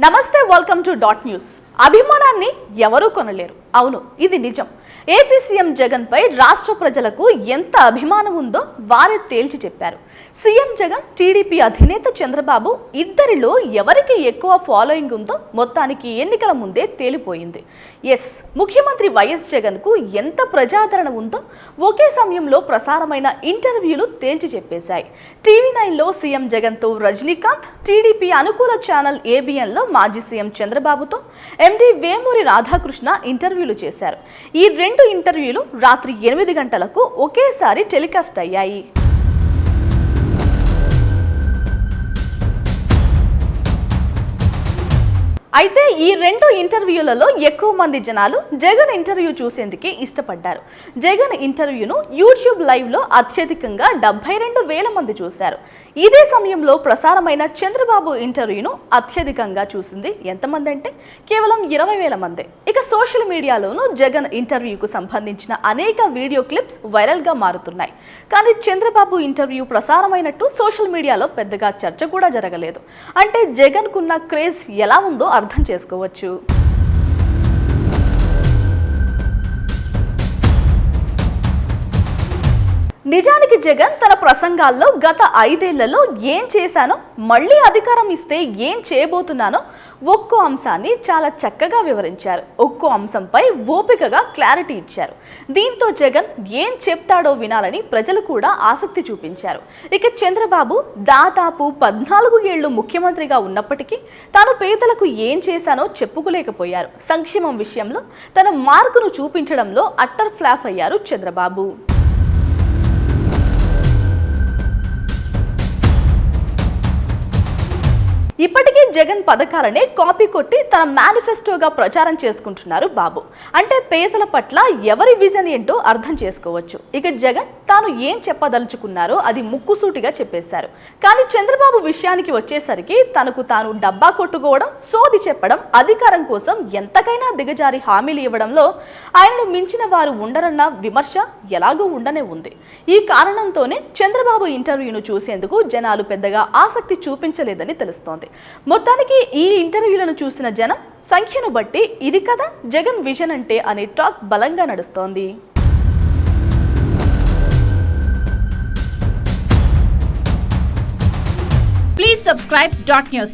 నమస్తే, welcome to dot news. అభిమానాన్ని ఎవరూ కొనలేరు. అవును, ఇది నిజం. ఏపీ సీఎం జగన్ పై రాష్ట్ర ప్రజలకు ఎంత అభిమానం ఉందో వారే తేల్చి చెప్పారు. సీఎం జగన్, టీడీపీ అధినేత చంద్రబాబు ఇద్దరిలో ఎవరికి ఎక్కువ ఫాలోయింగ్ ఉందో మొత్తానికి ఎన్నికల ముందే తేలిపోయింది. ముఖ్యమంత్రి వైఎస్ జగన్ కు ఎంత ప్రజాదరణ ఉందో ఒకే సమయంలో ప్రసారమైన ఇంటర్వ్యూలు తేల్చి చెప్పేశాయి. టీవీ9లో సీఎం జగన్ తో రజనీకాంత్, టీడీపీ అనుకూల ఛానల్ ABN లో మాజీ సీఎం చంద్రబాబుతో MD వేమూరి రాధాకృష్ణ ఇంటర్వ్యూలు చేశారు. ఈ రెండు ఇంటర్వ్యూలు రాత్రి 8 గంటలకు ఒకేసారి టెలికాస్ట్ అయ్యాయి. అయితే ఈ రెండు ఇంటర్వ్యూలలో ఎక్కువ మంది జనాలు జగన్ ఇంటర్వ్యూ చూసేందుకే ఇష్టపడ్డారు. జగన్ ఇంటర్వ్యూను యూట్యూబ్ లైవ్లో అత్యధికంగా 72,000 మంది చూశారు. ఇదే సమయంలో ప్రసారమైన చంద్రబాబు ఇంటర్వ్యూను అత్యధికంగా చూసింది ఎంతమంది అంటే కేవలం 20,000 మంది. ఇక సోషల్ మీడియాలోనూ జగన్ ఇంటర్వ్యూకు సంబంధించిన అనేక వీడియో క్లిప్స్ వైరల్గా మారుతున్నాయి. కానీ చంద్రబాబు ఇంటర్వ్యూ ప్రసారమైనట్టు సోషల్ మీడియాలో పెద్దగా చర్చ కూడా జరగలేదు. అంటే జగన్కున్న క్రేజ్ ఎలా ఉందో అర్థం చేసుకోవచ్చు. నిజానికి జగన్ తన ప్రసంగాల్లో గత 5 ఏళ్లలో ఏం చేశానో, మళ్ళీ అధికారం ఇస్తే ఏం చేయబోతున్నానో ఒక్కో అంశాన్ని చాలా చక్కగా వివరించారు. ఒక్కో అంశంపై ఓపికగా క్లారిటీ ఇచ్చారు. దీంతో జగన్ ఏం చెప్తాడో వినాలని ప్రజలు కూడా ఆసక్తి చూపించారు. ఇక చంద్రబాబు దాదాపు 14 ఏళ్లు ముఖ్యమంత్రిగా ఉన్నప్పటికీ తాను పేదలకు ఏం చేశానో చెప్పుకోలేకపోయారు. సంక్షేమం విషయంలో తన మార్కును చూపించడంలో అట్టర్ ఫ్లాప్ అయ్యారు చంద్రబాబు. ఇప్పటికీ జగన్ పథకాలనే కాపీ కొట్టి తన మేనిఫెస్టోగా ప్రచారం చేసుకుంటున్నారు బాబు. అంటే పేదల పట్ల ఎవరి విజన్ ఏంటో అర్థం చేసుకోవచ్చు. ఇక జగన్ తాను ఏం చెప్పదలుచుకున్నారో అది ముక్కుసూటిగా చెప్పేశారు. కానీ చంద్రబాబు విషయానికి వచ్చేసరికి తనకు తాను డబ్బా కొట్టుకోవడం, సోది చెప్పడం, అధికారం కోసం ఎంతకైనా దిగజారి హామీలు ఇవ్వడంలో ఆయనను మించిన వారు ఉండరన్న విమర్శ ఎలాగూ ఉండనే ఉంది. ఈ కారణంతోనే చంద్రబాబు ఇంటర్వ్యూను చూసేందుకు జనాలు పెద్దగా ఆసక్తి చూపించలేదని తెలుస్తోంది. మొత్తానికి ఈ ఇంటర్వ్యూలను చూసిన జనం సంఖ్యను బట్టి ఇది కదా జగన్ విజన్ అంటే అనే టాక్ బలంగా నడుస్తోంది. Please subscribe dot news.